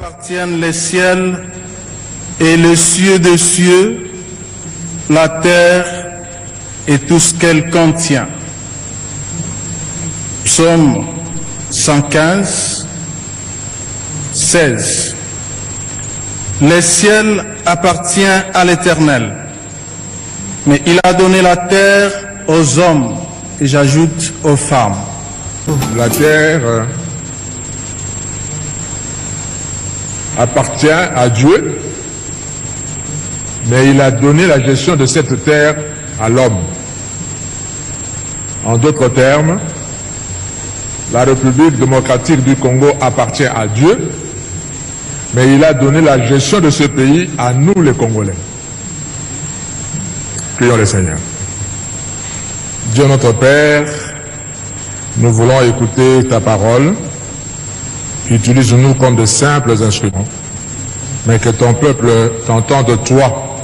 Appartiennent les ciels et les cieux des cieux, la terre et tout ce qu'elle contient. Psaume 115, 16. Les ciels appartiennent à l'Éternel, mais il a donné la terre aux hommes, et j'ajoute aux femmes. La terre appartient à Dieu, mais il a donné la gestion de cette terre à l'homme. En d'autres termes, la République démocratique du Congo appartient à Dieu, mais il a donné la gestion de ce pays à nous les Congolais. Prions le Seigneur. Dieu notre Père, nous voulons écouter ta parole. Utilise-nous comme de simples instruments, mais que ton peuple t'entende toi.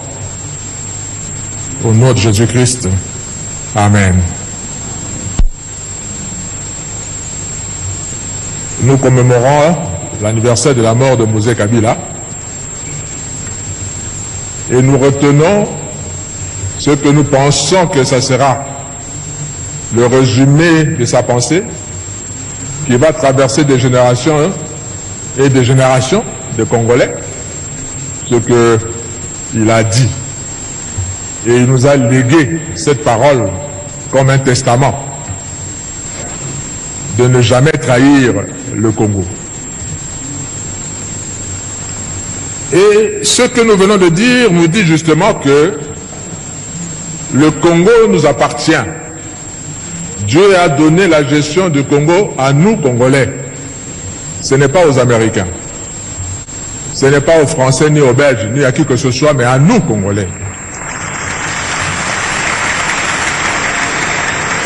Au nom de Jésus-Christ. Amen. Nous commémorons l'anniversaire de la mort de Mosé Kabila et nous retenons ce que nous pensons que ça sera le résumé de sa pensée qui va traverser des générations et des générations de Congolais, ce qu'il a dit. Et il nous a légué cette parole comme un testament de ne jamais trahir le Congo. Et ce que nous venons de dire nous dit justement que le Congo nous appartient. Dieu a donné la gestion du Congo à nous, Congolais. Ce n'est pas aux Américains. Ce n'est pas aux Français, ni aux Belges, ni à qui que ce soit, mais à nous, Congolais.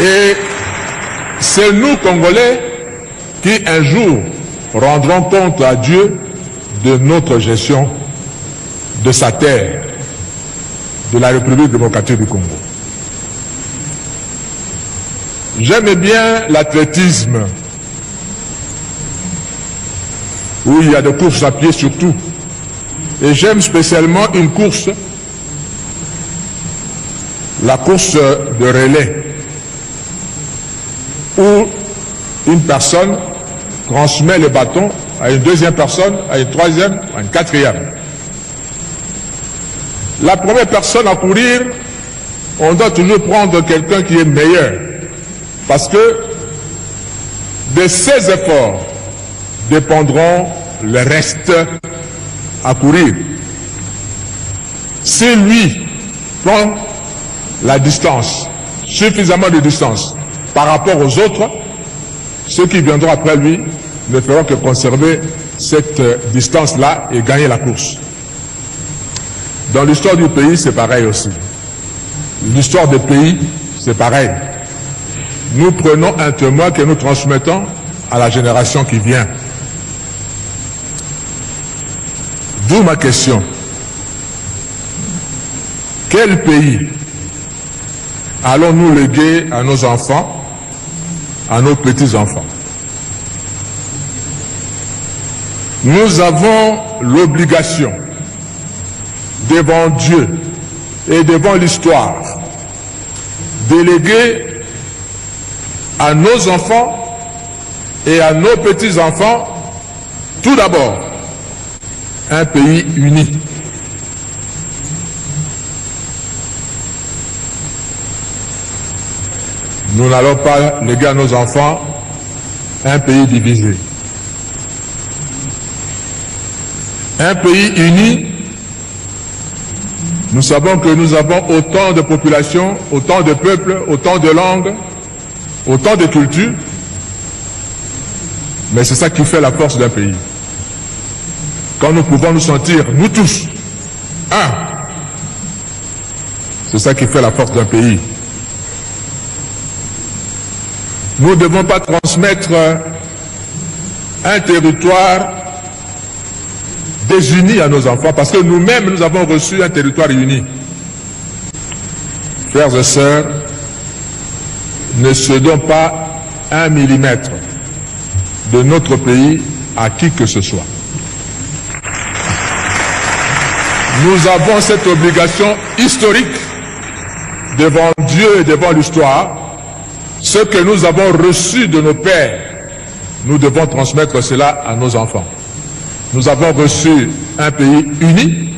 Et c'est nous, Congolais, qui un jour rendrons compte à Dieu de notre gestion de sa terre, de la République démocratique du Congo. J'aime bien l'athlétisme, où il y a des courses à pied surtout. Et j'aime spécialement une course, la course de relais, où une personne transmet le bâton à une deuxième personne, à une troisième, à une quatrième. La première personne à courir, on doit toujours prendre quelqu'un qui est meilleur. Parce que de ses efforts dépendront le reste à courir. Si lui prend la distance, suffisamment de distance par rapport aux autres, ceux qui viendront après lui ne feront que conserver cette distance-là et gagner la course. Dans l'histoire du pays, c'est pareil aussi. L'histoire des pays, c'est pareil. Nous prenons un témoin que nous transmettons à la génération qui vient. D'où ma question. Quel pays allons-nous léguer à nos enfants, à nos petits-enfants? Nous avons l'obligation, devant Dieu et devant l'histoire, de léguer à nos enfants et à nos petits-enfants, tout d'abord, un pays uni. Nous n'allons pas léguer à nos enfants un pays divisé. Un pays uni, nous savons que nous avons autant de populations, autant de peuples, autant de langues, autant de cultures, mais c'est ça qui fait la force d'un pays. Quand nous pouvons nous sentir, nous tous, un, c'est ça qui fait la force d'un pays. Nous ne devons pas transmettre un territoire désuni à nos enfants, parce que nous-mêmes, nous avons reçu un territoire uni. Frères et sœurs, ne cédons pas 1 millimètre de notre pays à qui que ce soit. Nous avons cette obligation historique devant Dieu et devant l'histoire. Ce que nous avons reçu de nos pères, nous devons transmettre cela à nos enfants. Nous avons reçu un pays uni.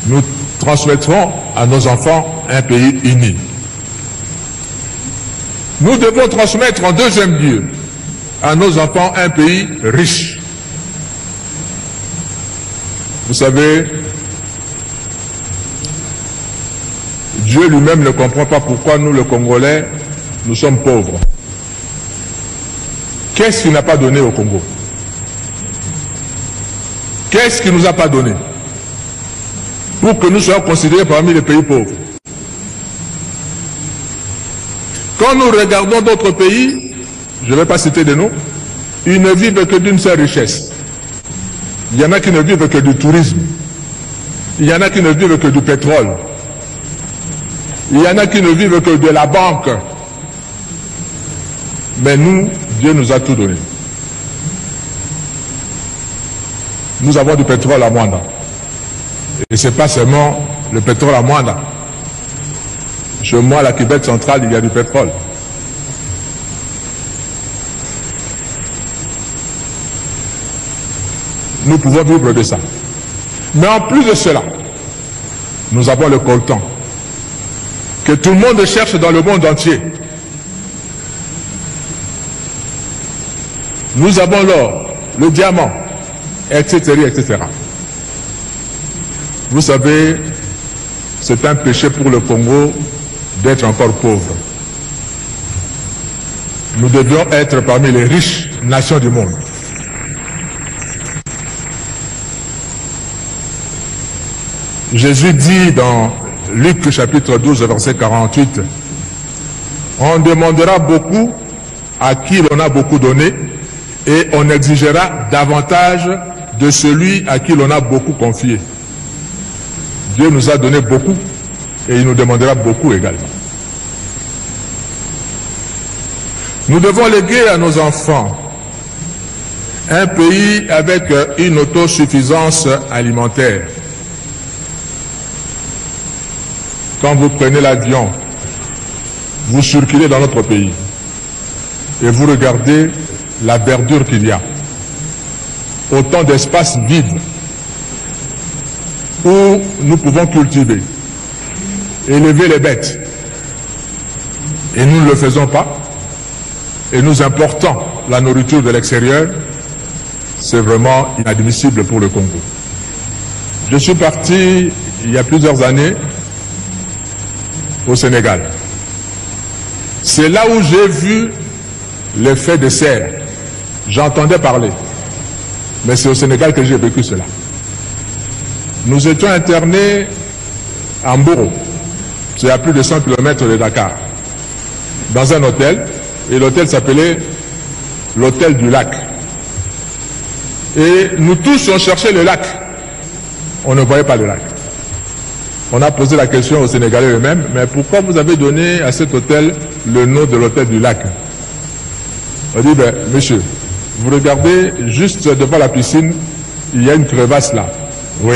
Nous transmettrons à nos enfants un pays uni. Nous devons transmettre en deuxième lieu à nos enfants un pays riche. Vous savez, Dieu lui-même ne comprend pas pourquoi nous, les Congolais, nous sommes pauvres. Qu'est-ce qu'il n'a pas donné au Congo? Qu'est-ce qu'il ne nous a pas donné pour que nous soyons considérés parmi les pays pauvres? Quand nous regardons d'autres pays, je ne vais pas citer de noms, ils ne vivent que d'une seule richesse. Il y en a qui ne vivent que du tourisme. Il y en a qui ne vivent que du pétrole. Il y en a qui ne vivent que de la banque. Mais nous, Dieu nous a tout donné. Nous avons du pétrole à Mwanda. Et ce n'est pas seulement le pétrole à Mwanda. Chez moi, à la Québec centrale, il y a du pétrole. Nous pouvons vivre de ça. Mais en plus de cela, nous avons le coltan que tout le monde cherche dans le monde entier. Nous avons l'or, le diamant, etc., etc. Vous savez, c'est un péché pour le Congo d'être encore pauvre. Nous devions être parmi les riches nations du monde. Jésus dit dans Luc chapitre 12, verset 48, « On demandera beaucoup à qui l'on a beaucoup donné, et on exigera davantage de celui à qui l'on a beaucoup confié. » Dieu nous a donné beaucoup, et il nous demandera beaucoup également. Nous devons léguer à nos enfants un pays avec une autosuffisance alimentaire. Quand vous prenez l'avion, vous circulez dans notre pays et vous regardez la verdure qu'il y a, autant d'espaces vides où nous pouvons cultiver, élever les bêtes. Et nous ne le faisons pas, et nous importons la nourriture de l'extérieur. C'est vraiment inadmissible pour le Congo. Je suis parti il y a plusieurs années au Sénégal. C'est là où j'ai vu l'effet de serre. J'entendais parler, mais c'est au Sénégal que j'ai vécu cela. Nous étions internés à Mboro, c'est à plus de 100 km de Dakar, dans un hôtel, et l'hôtel s'appelait l'hôtel du lac. Et nous tous on cherchait le lac, on ne voyait pas le lac. On a posé la question aux Sénégalais eux-mêmes, mais pourquoi vous avez donné à cet hôtel le nom de l'hôtel du lac? On dit, ben, monsieur, vous regardez juste devant la piscine, il y a une crevasse là. Oui.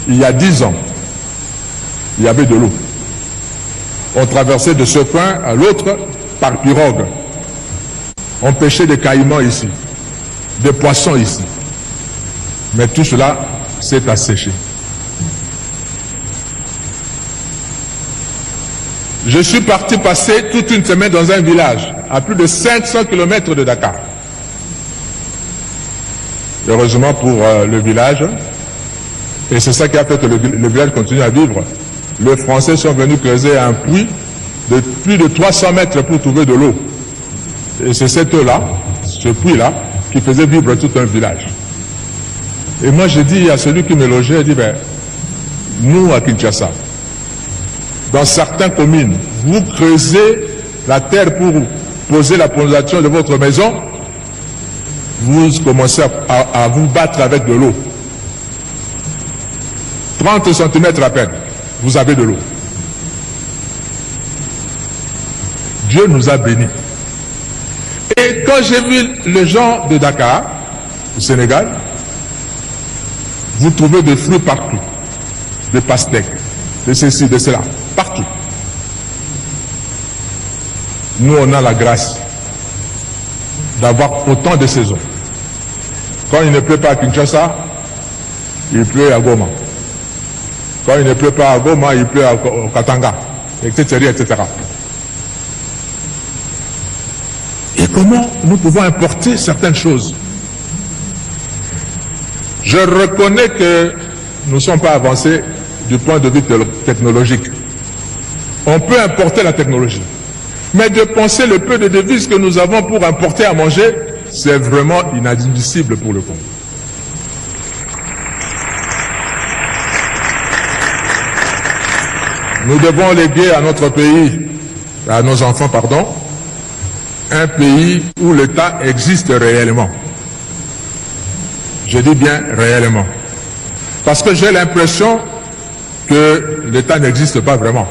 Il y a 10 ans, il y avait de l'eau. On traversait de ce coin à l'autre par pirogue. On pêchait des caïmans ici, des poissons ici. Mais tout cela s'est asséché. Je suis parti passer toute une semaine dans un village, à plus de 500 km de Dakar. Heureusement pour le village, et c'est ça qui a fait que le village continue à vivre, les Français sont venus creuser un puits de plus de 300 mètres pour trouver de l'eau. Et c'est cette eau-là, ce puits-là, qui faisait vivre tout un village. Et moi j'ai dit à celui qui me logeait, j'ai dit, ben, nous à Kinshasa, dans certaines communes, vous creusez la terre pour poser la fondation de votre maison, vous commencez à vous battre avec de l'eau. 30 cm à peine, vous avez de l'eau. Dieu nous a bénis. Et quand j'ai vu les gens de Dakar, au Sénégal, Vous trouvez des fruits partout, des pastèques, de ceci, de cela, partout. Nous, on a la grâce d'avoir autant de saisons. Quand il ne pleut pas à Kinshasa, il pleut à Goma. Quand il ne pleut pas à Goma, il pleut au Katanga, etc., etc. Et comment nous pouvons importer certaines choses? Je reconnais que nous ne sommes pas avancés du point de vue technologique. On peut importer la technologie. Mais de penser le peu de devises que nous avons pour importer à manger, c'est vraiment inadmissible pour le Congo. Nous devons léguer à notre pays, à nos enfants, pardon, un pays où l'État existe réellement. Je dis bien réellement. Parce que j'ai l'impression que l'État n'existe pas vraiment.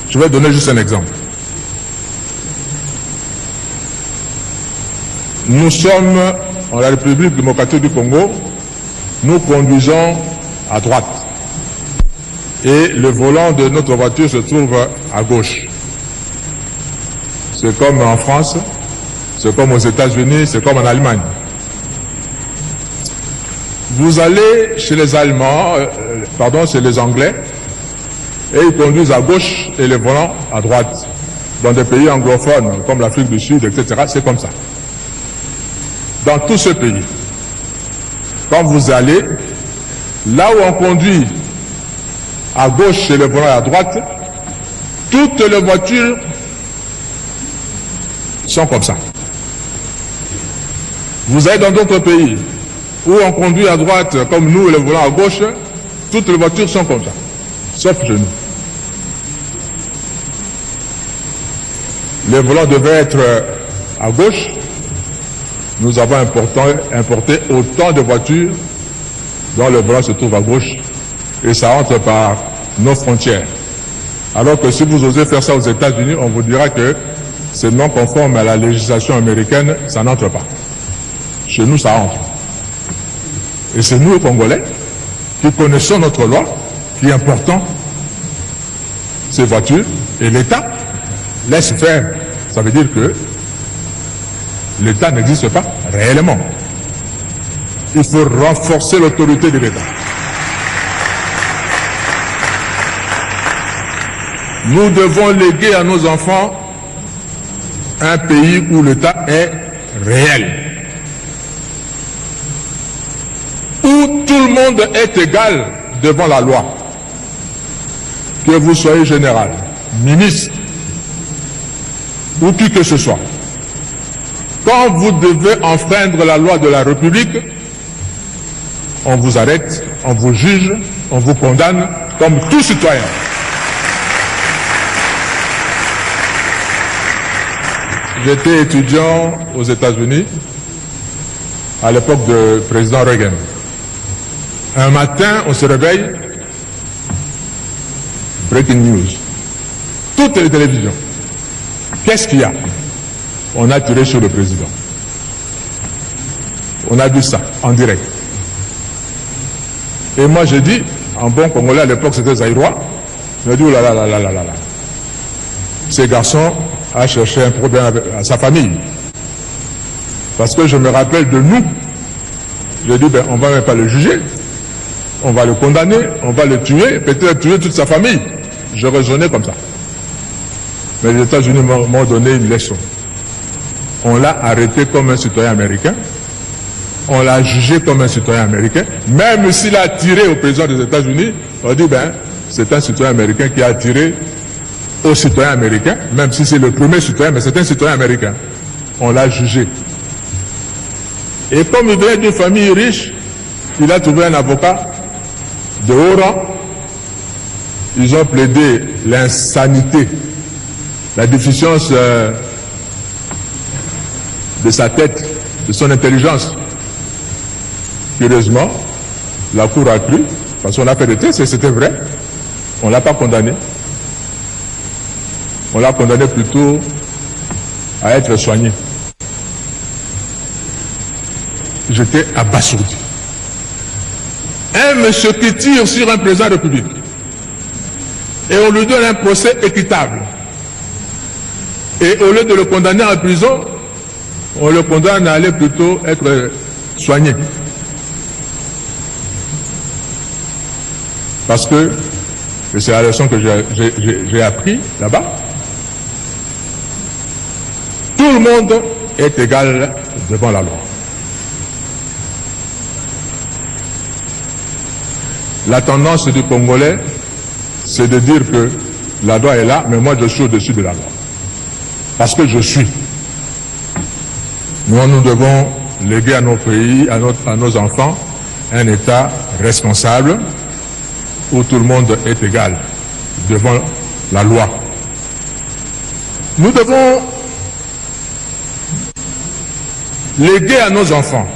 Je vais donner juste un exemple. Nous sommes en la République démocratique du Congo, nous conduisons à droite. Et le volant de notre voiture se trouve à gauche. C'est comme en France, c'est comme aux États-Unis, c'est comme en Allemagne. Vous allez chez les Allemands, chez les Anglais, et ils conduisent à gauche et le volant à droite. Dans des pays anglophones, comme l'Afrique du Sud, etc., c'est comme ça. Dans tous ces pays, quand vous allez, là où on conduit à gauche et le volant à droite, toutes les voitures sont comme ça. Vous allez dans d'autres pays où on conduit à droite comme nous et le volant à gauche, toutes les voitures sont comme ça, sauf chez nous. Le volant devait être à gauche. Nous avons importé autant de voitures dont le volant se trouve à gauche et ça entre par nos frontières. Alors que si vous osez faire ça aux États-Unis, on vous dira que c'est non conforme à la législation américaine, ça n'entre pas. Chez nous, ça entre. Et c'est nous, les Congolais, qui connaissons notre loi, qui importons ces voitures, et l'État laisse faire. Ça veut dire que l'État n'existe pas réellement. Il faut renforcer l'autorité de l'État. Nous devons léguer à nos enfants un pays où l'État est réel. Où tout le monde est égal devant la loi. Que vous soyez général, ministre, ou qui que ce soit. Quand vous devez enfreindre la loi de la République, on vous arrête, on vous juge, on vous condamne comme tout citoyen. J'étais étudiant aux États-Unis à l'époque du président Reagan. Un matin, on se réveille, breaking news. Toutes les télévisions. Qu'est-ce qu'il y a? On a tiré sur le président. On a vu ça en direct. Et moi j'ai dit, en bon congolais à l'époque c'était Zaïrois, j'ai dit, oh là là là là là là là. Ces garçons a cherché un problème avec sa famille. Parce que je me rappelle de nous. J'ai dit, ben on va même pas le juger. On va le condamner, on va le tuer, peut-être tuer toute sa famille. Je raisonnais comme ça. Mais les États-Unis m'ont donné une leçon. On l'a arrêté comme un citoyen américain. On l'a jugé comme un citoyen américain. Même s'il a tiré au président des États-Unis, on dit, ben, c'est un citoyen américain qui a tiré au citoyen américain, même si c'est le premier citoyen, mais c'est un citoyen américain. On l'a jugé. Et comme il venait d'une famille riche, il a trouvé un avocat de haut rang. Ils ont plaidé l'insanité, la déficience de sa tête, de son intelligence. Curieusement, la Cour a cru, parce qu'on a fait des tests et c'était vrai, on ne l'a pas condamné. On l'a condamné plutôt à être soigné. J'étais abasourdi. un monsieur qui tire sur un président de la République et on lui donne un procès équitable, et au lieu de le condamner en prison, on le condamne à aller plutôt être soigné. Parce que, et c'est la leçon que j'ai appris là-bas, tout le monde est égal devant la loi. La tendance du Congolais, c'est de dire que la loi est là, mais moi je suis au-dessus de la loi. Parce que je suis. Nous devons léguer à nos pays, à nos enfants, un État responsable, où tout le monde est égal devant la loi. Nous devons léguer à nos enfants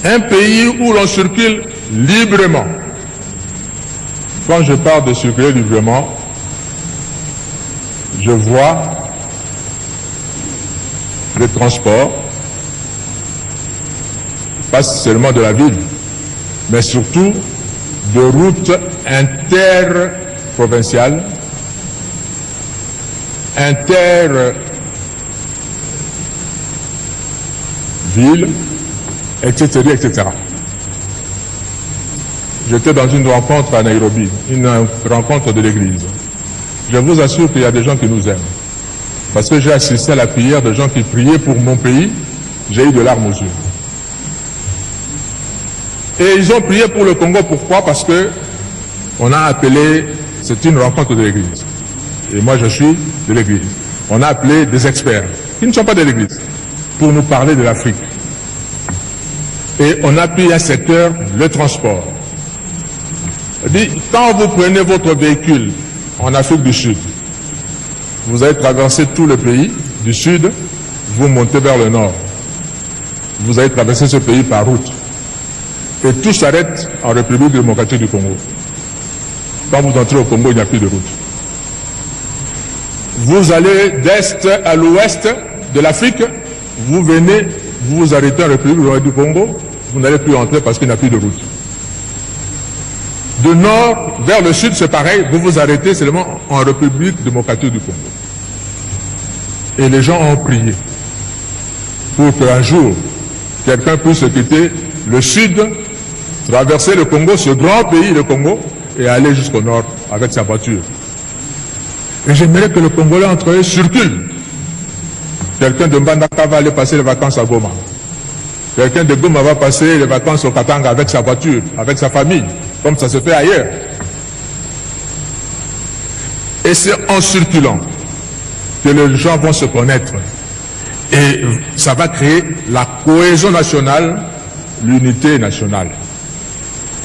un pays où l'on circule librement. Quand je parle de circuler librement, je vois le transport, pas seulement de la ville, mais surtout de routes interprovinciales, intervilles, etc., etc. J'étais dans une rencontre à Nairobi, une rencontre de l'église. Je vous assure qu'il y a des gens qui nous aiment. Parce que j'ai assisté à la prière de gens qui priaient pour mon pays, j'ai eu de larmes aux yeux. Et ils ont prié pour le Congo, pourquoi? Parce que on a appelé, c'est une rencontre de l'église. Et moi je suis de l'église. On a appelé des experts, qui ne sont pas de l'église, pour nous parler de l'Afrique. Et on a pris un secteur, le transport. Dit, quand vous prenez votre véhicule en Afrique du Sud, vous allez traverser tout le pays du Sud, vous montez vers le Nord. Vous allez traverser ce pays par route. Et tout s'arrête en République démocratique du Congo. Quand vous entrez au Congo, il n'y a plus de route. Vous allez d'est à l'ouest de l'Afrique, vous venez, vous vous arrêtez en République démocratique du Congo, vous n'allez plus entrer parce qu'il n'y a plus de route. De nord vers le sud, c'est pareil, vous vous arrêtez seulement en République démocratique du Congo. Et les gens ont prié pour qu'un jour, quelqu'un puisse quitter le sud, traverser le Congo, ce grand pays, le Congo, et aller jusqu'au nord avec sa voiture. Et j'aimerais que le Congolais entre eux circule. Quelqu'un de Mbandaka va aller passer les vacances à Goma. Quelqu'un de Goma va passer les vacances au Katanga avec sa voiture, avec sa famille, comme ça se fait ailleurs. Et c'est en circulant que les gens vont se connaître. Et ça va créer la cohésion nationale, l'unité nationale.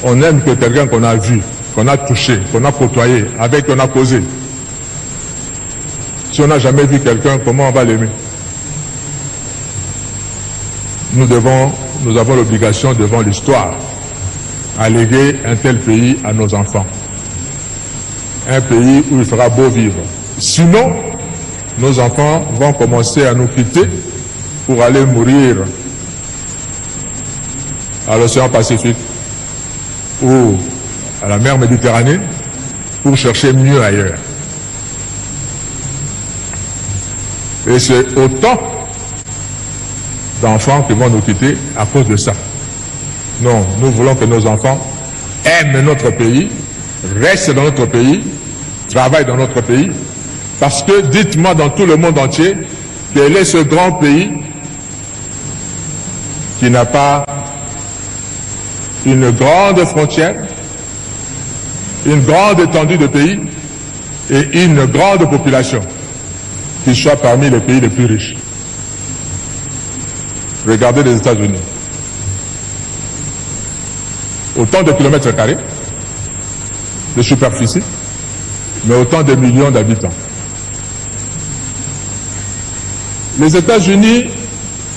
On aime que quelqu'un qu'on a vu, qu'on a touché, qu'on a côtoyé, avec qui on a causé. Si on n'a jamais vu quelqu'un, comment on va l'aimer? Nous avons l'obligation devant l'histoire à léguer un tel pays à nos enfants. Un pays où il fera beau vivre. Sinon, nos enfants vont commencer à nous quitter pour aller mourir à l'océan Pacifique ou à la mer Méditerranée pour chercher mieux ailleurs. Et c'est autant d'enfants qui vont nous quitter à cause de ça. Non, nous voulons que nos enfants aiment notre pays, restent dans notre pays, travaillent dans notre pays, parce que dites-moi dans tout le monde entier, quel est ce grand pays qui n'a pas une grande frontière, une grande étendue de pays et une grande population qui soit parmi les pays les plus riches. Regardez les États-Unis. Autant de kilomètres carrés de superficie, mais autant de millions d'habitants. Les États-Unis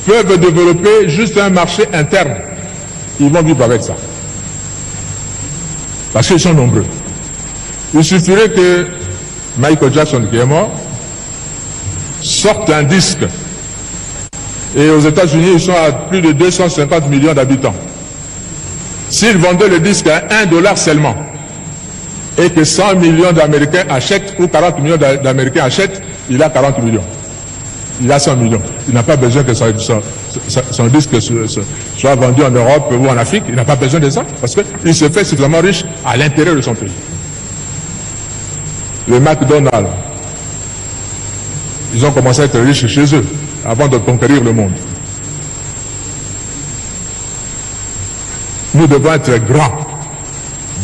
peuvent développer juste un marché interne. Ils vont vivre avec ça. Parce qu'ils sont nombreux. Il suffirait que Michael Jackson, qui est mort, sorte un disque. Et aux États-Unis, ils sont à plus de 250 millions d'habitants. S'il vendait le disque à $1 seulement, et que 100 millions d'Américains achètent, ou 40 millions d'Américains achètent, il a 40 millions. Il a 100 millions. Il n'a pas besoin que son disque soit vendu en Europe ou en Afrique. Il n'a pas besoin de ça, parce qu'il se fait suffisamment riche à l'intérieur de son pays. Les McDonald's, ils ont commencé à être riches chez eux, avant de conquérir le monde. Nous devons être grands.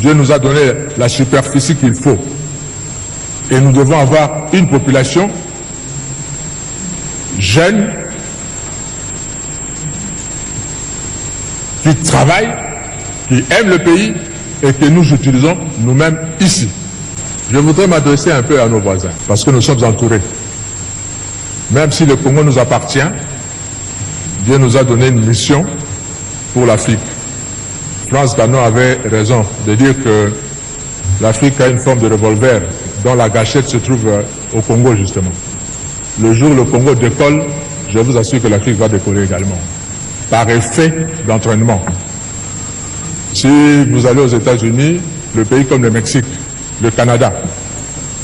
Dieu nous a donné la superficie qu'il faut. Et nous devons avoir une population jeune, qui travaille, qui aime le pays et que nous utilisons nous-mêmes ici. Je voudrais m'adresser un peu à nos voisins, parce que nous sommes entourés. Même si le Congo nous appartient, Dieu nous a donné une mission pour l'Afrique. France Fanon avait raison de dire que l'Afrique a une forme de revolver dont la gâchette se trouve au Congo justement. Le jour où le Congo décolle, je vous assure que l'Afrique va décoller également, par effet d'entraînement. Si vous allez aux États-Unis, le pays comme le Mexique, le Canada,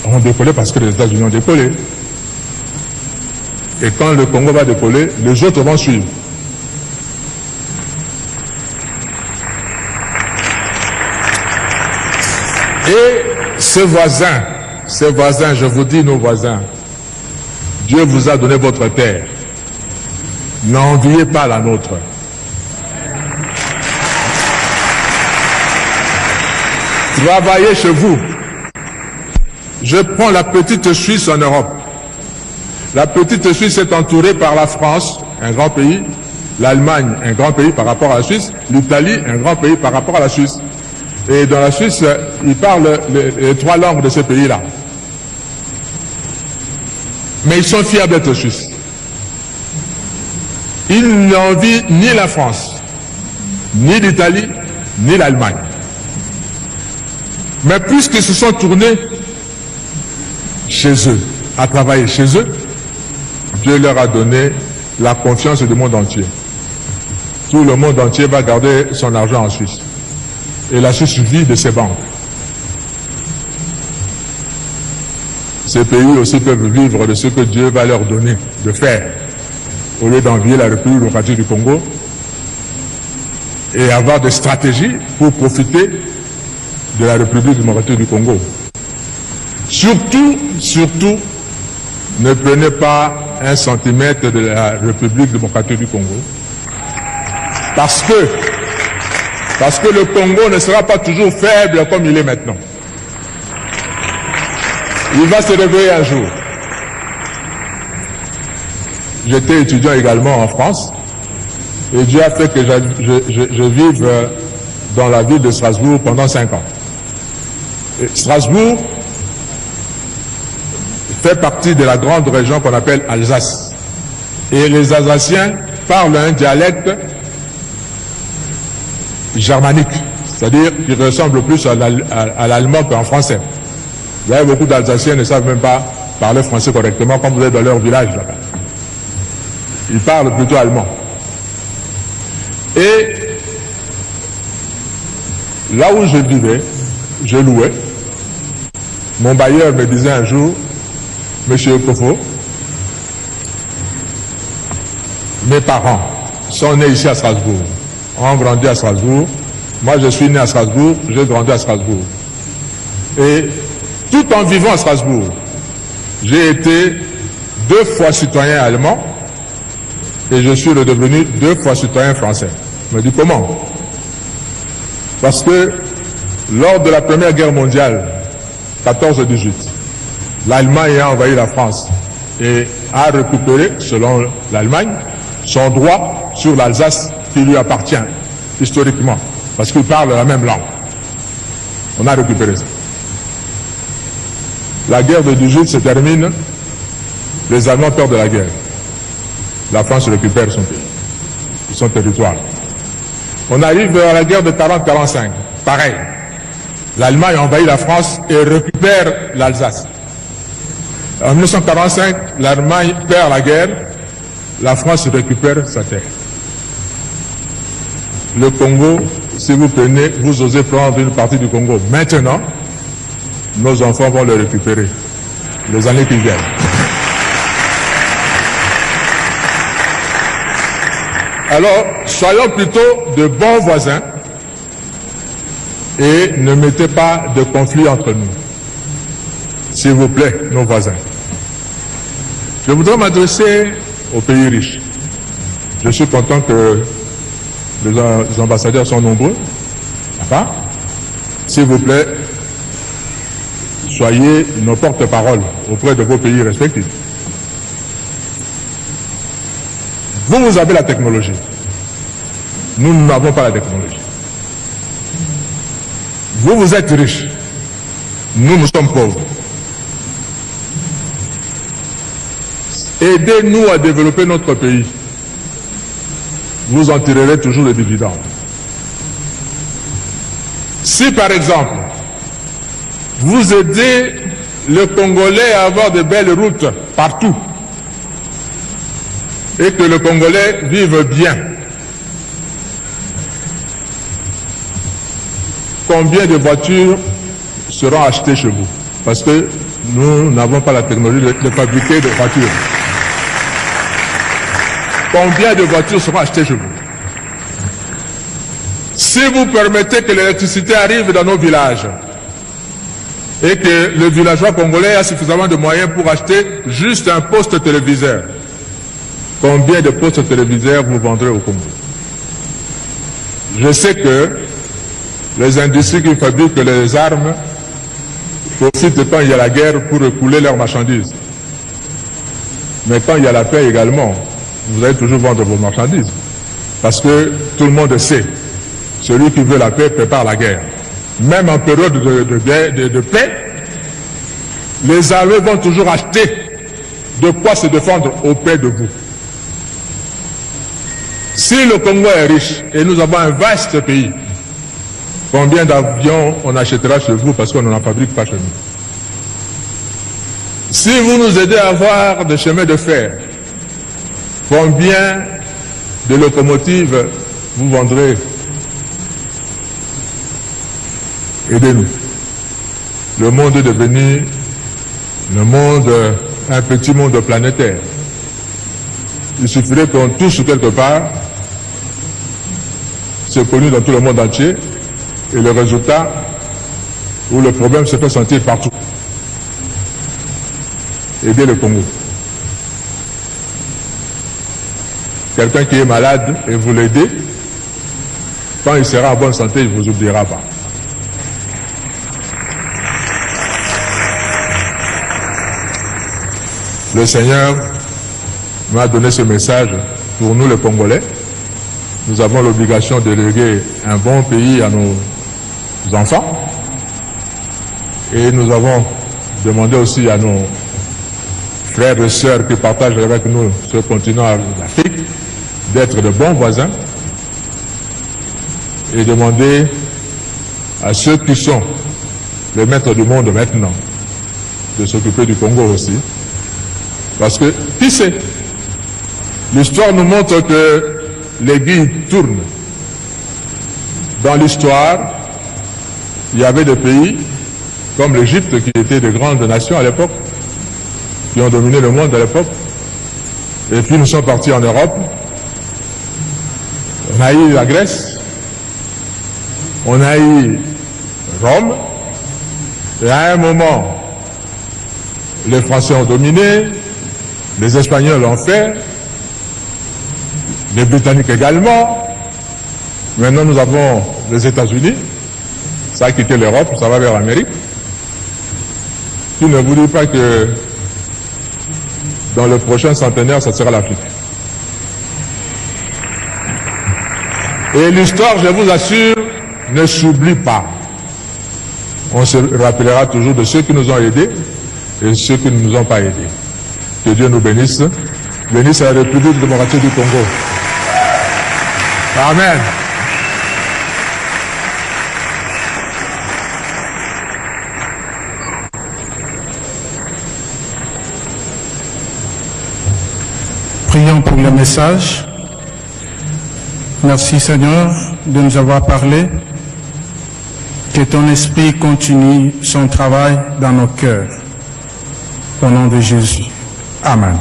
ont décollé parce que les États-Unis ont décollé. Et quand le Congo va décoller, les autres vont suivre. Et ces voisins, je vous dis nos voisins, Dieu vous a donné votre terre. N'enviez pas la nôtre. Travaillez chez vous. Je prends la petite Suisse en Europe. La petite Suisse est entourée par la France, un grand pays, l'Allemagne, un grand pays par rapport à la Suisse, l'Italie, un grand pays par rapport à la Suisse. Et dans la Suisse, ils parlent les 3 langues de ce pays-là. Mais ils sont fiers d'être Suisses. Ils n'envient ni la France, ni l'Italie, ni l'Allemagne. Mais puisqu'ils se sont tournés chez eux, à travailler chez eux, Dieu leur a donné la confiance du monde entier. Tout le monde entier va garder son argent en Suisse. Et la Suisse vit de ses banques. Ces pays aussi peuvent vivre de ce que Dieu va leur donner de faire, au lieu d'envier la République démocratique du Congo et avoir des stratégies pour profiter de la République démocratique du Congo. Surtout, ne prenez pas 1 centimètre de la République démocratique du Congo. Parce que le Congo ne sera pas toujours faible comme il est maintenant. Il va se réveiller un jour. J'étais étudiant également en France et Dieu a fait que je vive dans la ville de Strasbourg pendant 5 ans. Et Strasbourg fait partie de la grande région qu'on appelle Alsace. Et les Alsaciens parlent un dialecte germanique, c'est-à-dire qui ressemble plus à l'allemand qu'en français. Vous avez beaucoup d'Alsaciens qui ne savent même pas parler français correctement quand vous êtes dans leur village là-bas. Ils parlent plutôt allemand. Et là où je vivais, je louais. Mon bailleur me disait un jour, Monsieur Kofo, mes parents sont nés ici à Strasbourg, ont grandi à Strasbourg. Moi, je suis né à Strasbourg, j'ai grandi à Strasbourg. Et tout en vivant à Strasbourg, j'ai été 2 fois citoyen allemand et je suis redevenu 2 fois citoyen français. Je me dis comment? Parce que lors de la Première Guerre mondiale, 14-18, l'Allemagne a envahi la France et a récupéré, selon l'Allemagne, son droit sur l'Alsace qui lui appartient historiquement, parce qu'il parle la même langue. On a récupéré ça. La guerre de 18 se termine, les Allemands perdent la guerre. La France récupère son pays, son territoire. On arrive à la guerre de 40-45, pareil. L'Allemagne envahit la France et récupère l'Alsace. En 1945, l'Allemagne perd la guerre, la France récupère sa terre. Le Congo, si vous osez prendre une partie du Congo maintenant, nos enfants vont le récupérer les années qui viennent. Alors, soyons plutôt de bons voisins et ne mettez pas de conflit entre nous. S'il vous plaît, nos voisins. Je voudrais m'adresser aux pays riches. Je suis content que les ambassadeurs sont nombreux. D'accord? S'il vous plaît, soyez nos porte-parole auprès de vos pays respectifs. Vous avez la technologie. Nous n'avons pas la technologie. Vous êtes riches. Nous sommes pauvres. Aidez-nous à développer notre pays. Vous en tirerez toujours les dividendes. Si par exemple, vous aidez le Congolais à avoir de belles routes partout, et que le Congolais vive bien, combien de voitures seront achetées chez vous? Parce que nous n'avons pas la technologie de fabriquer des voitures. Combien de voitures seront achetées chez vous? Si vous permettez que l'électricité arrive dans nos villages et que le villageois congolais a suffisamment de moyens pour acheter juste un poste téléviseur, combien de postes téléviseurs vous vendrez au Congo? Je sais que les industries qui fabriquent les armes profitent quand il y a la guerre pour écouler leurs marchandises. Mais quand il y a la paix également, vous allez toujours vendre vos marchandises. Parce que tout le monde sait, celui qui veut la paix prépare la guerre. Même en période de paix, les armées vont toujours acheter de quoi se défendre auprès de vous. Si le Congo est riche et nous avons un vaste pays, combien d'avions on achètera chez vous parce qu'on n'en fabrique pas chez nous? Si vous nous aidez à avoir des chemins de fer, combien de locomotives vous vendrez? Aidez-nous. Le monde est devenu un petit monde planétaire. Il suffirait qu'on touche quelque part, c'est connu dans tout le monde entier, et le résultat, où le problème se fait sentir partout. Aidez le Congo. Quelqu'un qui est malade et vous l'aidez, quand il sera en bonne santé, il ne vous oubliera pas. Le Seigneur m'a donné ce message pour nous les Congolais. Nous avons l'obligation de léguer un bon pays à nos enfants. Et nous avons demandé aussi à nos frères et sœurs qui partagent avec nous ce continent d'Afrique d'être de bons voisins et demander à ceux qui sont les maîtres du monde maintenant de s'occuper du Congo aussi. Parce que, qui sait, l'histoire nous montre que l'aiguille tourne. Dans l'histoire, il y avait des pays comme l'Égypte qui étaient de grandes nations à l'époque, qui ont dominé le monde à l'époque, et puis nous sommes partis en Europe. On a eu la Grèce, on a eu Rome, et à un moment, les Français ont dominé, les Espagnols l'ont fait, les Britanniques également. Maintenant, nous avons les États-Unis. Ça a quitté l'Europe, ça va vers l'Amérique. Qui ne vous dit pas que dans le prochain centenaire, ça sera l'Afrique. Et l'histoire, je vous assure, ne s'oublie pas. On se rappellera toujours de ceux qui nous ont aidés et ceux qui ne nous ont pas aidés. Que Dieu nous bénisse. Bénisse la République démocratique du Congo. Amen. Prions pour le message. Merci Seigneur de nous avoir parlé. Que ton esprit continue son travail dans nos cœurs. Au nom de Jésus. Amen.